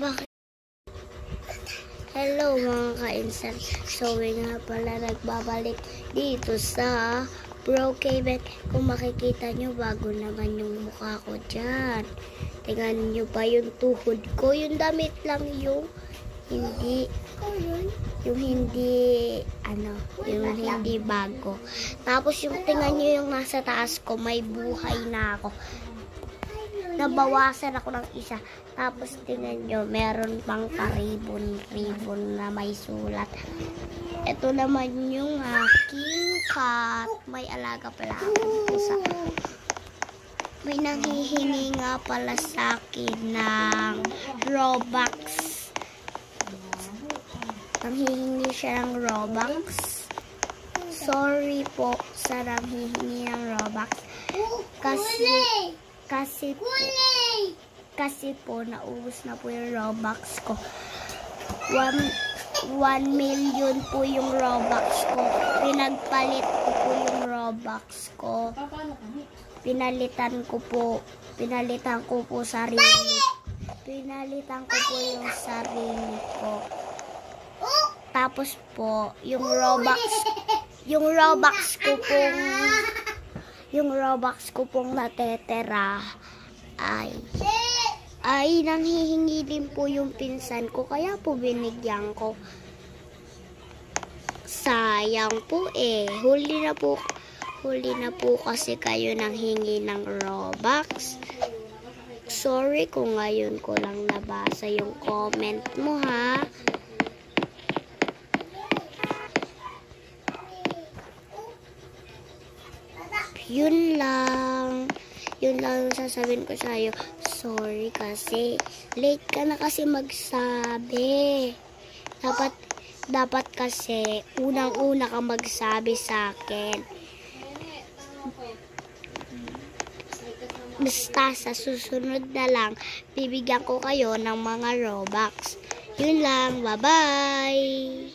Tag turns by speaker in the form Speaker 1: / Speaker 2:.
Speaker 1: Bakit? Hello mga ka-insan. So, nga pala nagbabalik dito sa Brookhaven. Kung makikita nyo, bago naman yung mukha ko dyan. Tingnan nyo ba yung tuhod ko? Yung damit lang yung hindi bago. Tapos yung tingnan nyo yung nasa taas ko, may buhay na ako. Nabawasan ako ng isa. Tapos tingnan nyo, meron pang karibon-ribon na may sulat. Ito naman yung aking cat. May alaga pala akong pusa. May nanghihingi nga pala sa akin ng Robux. Nanghihingi siya ng Robux. Sorry po sa nanghihingi ng Robux. Kasi po, naubos na po yung Robux ko. 1 million po yung Robux ko. Pinagpalit ko po yung Robux ko. Pinalitan ko po sarili. Pinalitan ko po yung sarili ko. Tapos po, yung Robux ko pong natetera ay nanghihingi din po yung pinsan ko, kaya po binigyan ko. Sayang po huli na po kasi kayo nanghingi ng Robux. Sorry kung ngayon ko lang nabasa yung comment mo, ha. Yun lang yung sasabihin ko sa'yo. Sorry kasi late ka na kasi magsabi. Dapat kasi unang-una kang magsabi sa akin. Basta sa susunod na lang, bibigyan ko kayo ng mga Robux. Yun lang. Bye-bye!